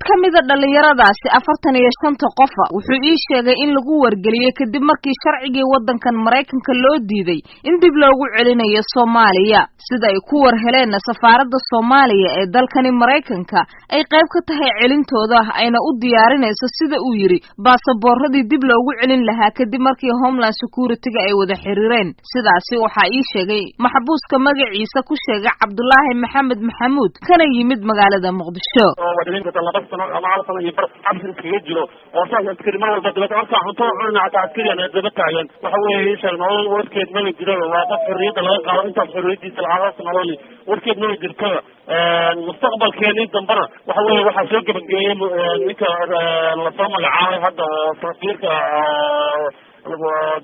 ka mid ah dhalinyaradaasi 45 qof wuxuu ii sheegay in lagu wargeliyay kadib markii sharcigii wadankan Mareykanka loo diiday in dib loogu celinayo Soomaaliya sida ay ku war heleen safaaradda Soomaaliya ee dalkani Mareykanka ay qayb ka tahay celintooda ayna u diyaarinayso sida uu yiri baasaboorradii dib loogu celin lahaa kadib markii Homeland Security-ga ay wada xiriireen sidaasi waxa ii sheegay maxbuuska magaciisa ku sheegay Cabdullaahi Maxamed Maxamuud kana yimid magaalada Muqdisho jiro oo saas askari mar walba dibadda marka cunto cunaa askari aan daba taagan waxa weeye isha nolol warkeed ma jiro waa qof xorriyada laga qaado inta xorriyadiisa laga nolol warkeed ma jirto mustaqbalkeena dambana waxa weeye waxa soo gabagabeeyay ninka la soo magacaabay hadda safiirka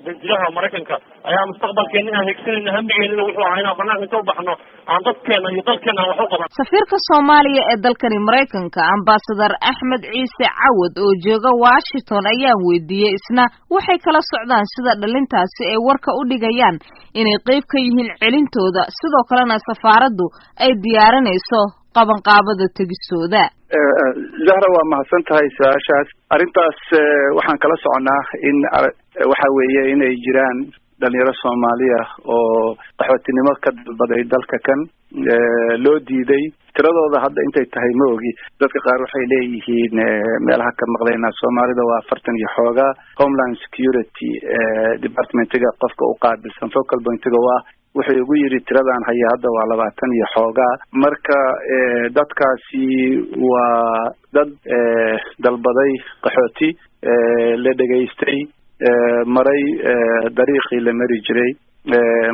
danjiraha Mareykanka ayaa mustaqbalkeena aan higsanayna hambigeena wuxuu ahaa inaan banaanka ka baxno aan dadkeena iyo dalkeena wax u qaban safiirka Soomaaliya ee dalkani Mareykanka ambassador Axmed Ciise Cawad oo jooga Washington ayaa weydiiyay isna waxay kala socdaan sida dhalintaasi ay warka u dhigayaan inay qayb ka yihiin celintooda sidoo kalena safaaraddu ay diyaarinayso qabanqaabada tegisooda Zahra waa mahadsan tahay su'aashaas arintaas waxaan kala soconaa in waxa weeye inay jiraan dhalinyaro Soomaaliya oo qaxootinimo ka dalbaday dalka kan loo diiday tiradooda hadda intay tahay ma ogi dadka qaar waxay leeyihiin meelaha ka maqlayna Soomaalida waa 40 iyo xooga Homeland Security department-ga qofka u qaabilsan focal point-ga waa wuxuu ugu yiri tiradan haya hadda waa 20 iyo xooga marka dadkaasi waa dad dalbaday qaxooti la dhageystay maray dariiqii la mari jiray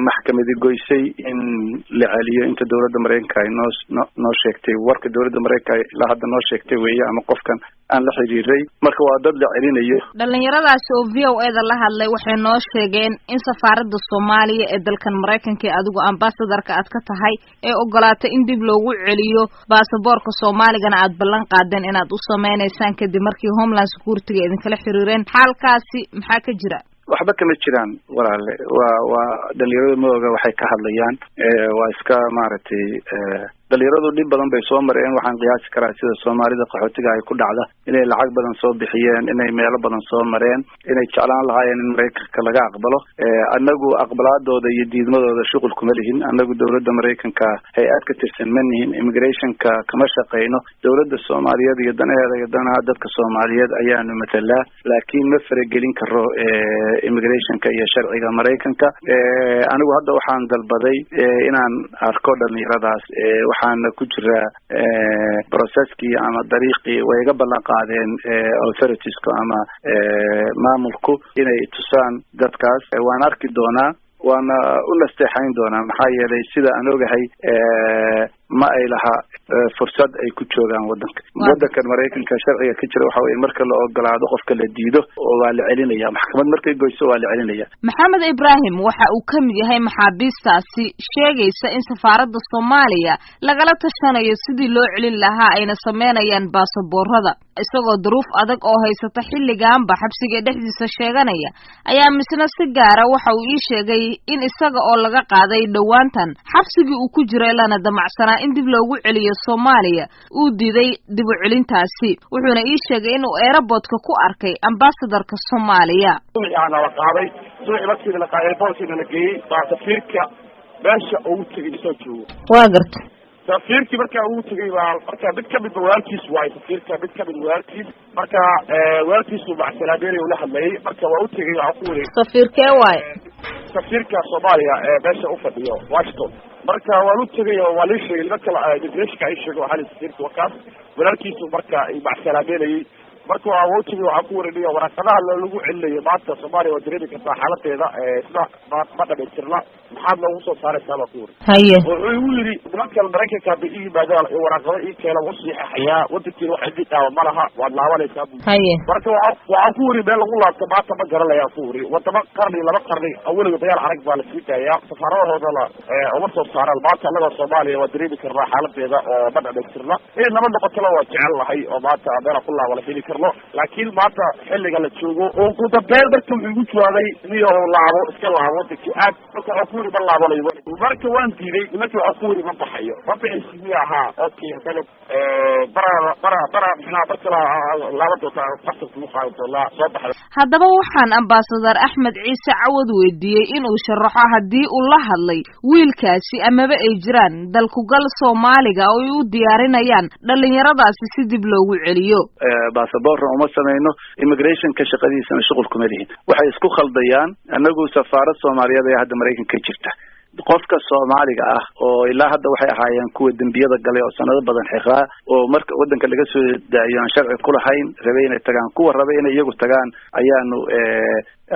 maxkamadii goysay in la celiyo inta dawladda Mareykanka ay noo sheegtay warka dawladda Mareykanka la hadda noo sheegtay weeye ama qofkan aan la xiriiray marka waa dad la celinayo dhalinyaradaas oo VOA-da la hadlay waxay noo sheegeen in safaaradda Soomaaliya ee dalkan Mareykanka adigu ambassador-ka aad ka tahay ee ogolaatay in dib loogu celiyo baasaboorka Soomaaligana aad ballan qaadeen inaad u sameeynaysan kadib markii Homeland Security-ga idin kala xiriireen xaalkaasi maxaa ka jira waxba kama jiraan walaale waa dhalinyarada mooga waxay ka hadlayaan waa iska maaragtay dhalinyaradu dhib badan bay soo mareen waxaan qiyaasi karaa sida Soomaalida qaxootiga ay ku dhacda inay lacag badan soo bixiyeen inay meelo badan soo mareen inay jeclaan lahaayeen in Mareykanka laga aqbalo anagu aqbalaadooda iyo diidmadooda shughul kuma lihin anagu dawladda Mareykanka hay'ad ka tirsan manihin immigration-ka kama shaqeyno dawladda Soomaaliyeed iyo danaheeda iyo danaha dadka Soomaaliyeed ayaanu matalaa laakiin ma faragelin karo immigration-ka iyo sharciga Mareykanka anigu hadda waxaan dalbaday inaan arko dhalinyaradaas waxaan ku jira processkii ama dariiqii way iga ballan qaadeen authorities-ku ama maamulku inay tusaan dadkaas waan arki doonaa waana u nasteexayn doonaa maxaa yeelay sida aan ogahay ma ay laha fursad ay ku joogaan wadankan Mareykanka sharciga ka jira waxa weeye marka la ogolaado qofka la diido oo waa la celinaya maxkamad markay goyso waa la celinaya Maxamed Ibrahim waxa uu ka mid yahay maxaabiistaasi sheegaysa in safaaradda Soomaaliya lagala tashanayo sidii loo celin lahaa ayna sameynayaan baasaboorrada isagoo duruuf adag oo haysata xilligaanba xabsiga dhexdiisa sheeganaya ayaa misna si gaara waxa uu ii sheegay in isaga oo laga qaaday dhawaantan xabsigii uu ku jiray lana damacsanaa in dib loogu celiyo Soomaaliya uu diiday dib u celintaasi wuxuuna ii sheegay in uu airport-ka ku arkay ambassador-ka Soomaaliya waxaana la qaaday suuqii la qaaday boolkii la geeyay safiirka meesha uu tagay soo joogo waa gartay safiirkii markaa uu tagay waa markaa mid ka mid walaalkiis waay safiirka mid ka mid walaalkiis marka walaalkiisu macsalaadeeray ula hadlayay marka waa u tagay waa ku wareegay safiirkee waay safiirka Soomaaliya ee meesha u fadhiyo Washington marka waa u tagay oo waa la sheegay marka immigration-ka ay sheego waxa la safiirka wakaas walaalkiisu marka ay macsalaadeeray marka waa uu tagay waxa ku wareegay warqadaha lagu celinayo maanta Soomaaliya waa dareemi kartaa xaaladeeda isla ma dhameystirna maxaad loogu soo saaray sabab ku haye wuxuu yiri dadka Mareykanka bixi badal iyo warqado ii kala wasiixaya wadkii waxa ditaaba malaha waa laabanaysa haye marka waa ku wari meel lagu laabto maanta ma garanaya ku wari wadama qarni laba qarni awalba bayaan arag baa la siitaya safaarahooda la uma soo saaray maanta laga Soomaaliya waa dareemi karnaa xaaladeeda oo ma dhameystirna lama noqoto waa jecel lahay oo maanta adeer ku laabala heli karno laakiin maanta xilliga la joogo oo ku dambeyn marka wuxuu igu jawaabay niyo laabo iska laabo dadkii aad marka oo ku yiri ma laabanayo marka waan diiday markii oo ku yiri ma baxayo ma bixisi ahaa okay hadana bara maxaa barka laabado farta ku qaado la soo baxay haddaba waxaan ambassador Axmed Ciise Cawad weydiiyay inuu sharaxo haddii uu la hadlay wiilkaasi amaba ay jiraan dalku gal Soomaaliga oo ay u diyaarinayaan dhalinyaradaasi si dib loogu celiyo baasaboor uma sameeyno immigration ka shaqadiisana shughul kuma lihin waxay isku khaldayaan anagu safaarad Soomaaliyeed ee hadda Mareykanka ka jirta qofka Soomaaliga ah oo ilaa hadda waxay ahaayeen kuwa dambiyada galay oo sanado badan xiraa oo marka wadanka laga soo daayo aan sharci ku lahayn rabay inay tagaan kuwa rabay inay iyagu tagaan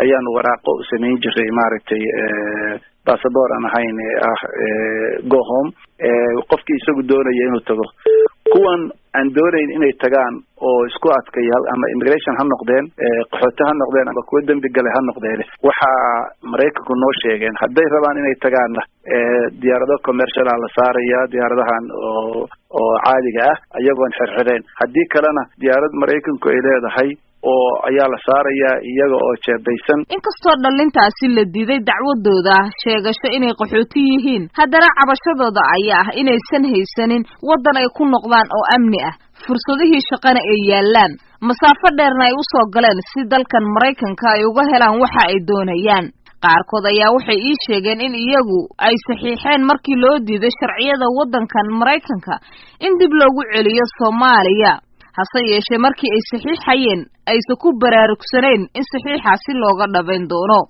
ayaanu waraaqo sameyn jiray maaragtay passport aan ahayn go home qofkii isagu doonaya inuu tago kuwan aan doonayn inay tagaan oo isku adkayal ama immigration ha noqdeen qaxooti ha noqdeen ama kuwa dambi galay ha noqdeen waxa Mareykanku noo sheegeen hadday rabaan inay tagaana diyaarado commercial la saaraya diyaaradahan oo caadiga ah ayagoon xirxireen haddii kalena diyaarad Mareykanku ay leedahay oo ayaa la saaraya iyaga oo jeebaysan inkastoo dhalintaasi la diiday dacwadooda sheegasho inay qaxooti yihiin haddana cabashadooda ayaa ah inaysan haysanin wadan ay ku noqdaan oo amni ah fursadihii shaqana ay yaalaan masaafo dheerna ay u soo galeen si dalkan Mareykanka ay uga helaan waxa ay doonayaan qaarkood ayaa waxay ii sheegeen in iyagu ay saxiixeen markii loo diiday sharciyada wadankan Mareykanka in dib loogu celiyo Soomaaliya hase yeeshee markii ay saxiixayeen aysan ku baraarugsaneen in saxiixaasi looga dhabayn doono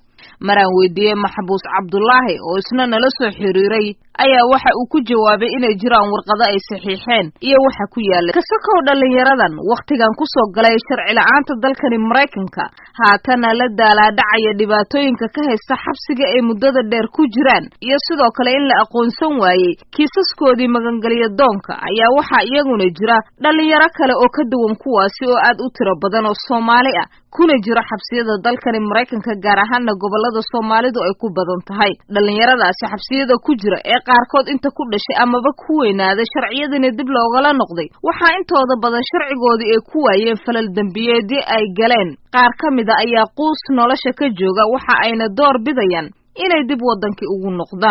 maraan weydiiyey maxbuus Cabdullaahi oo isna nala soo xiriiray ayaa waxa uu ku jawaabay inay jiraan warqado ay saxiixeen iyo waxa ku yaala kasakow dhalinyaradan waqtigan ku soo galay sharci la'aanta dalkani Mareykanka haatana la daalaadhacaya dhibaatooyinka ka haysta xabsiga ay muddada dheer ku jiraan iyo sidoo kale in la aqoonsan waayay kiisaskoodii magangeliya doonka ayaa waxa iyaguna jira dhalinyaro kale oo ka duwan kuwaasi oo aad u tiro badan oo Soomaali ah kuna jira xabsiyada dalkani Mareykanka gaar ahaan gobolada Soomaalidu ay ku badan tahay dhalinyaradaasi xabsiyada ku jira ee qaarkood inta ku dhashay amaba ku weynaaday sharciyadina dib loogala noqday waxa intooda badan sharcigoodii ay ku waayeen falal dambiyeedii ay galeen qaar kamida ayaa quus nolosha ka jooga waxa ayna door bidayaan inay dib wadankii ugu noqdaan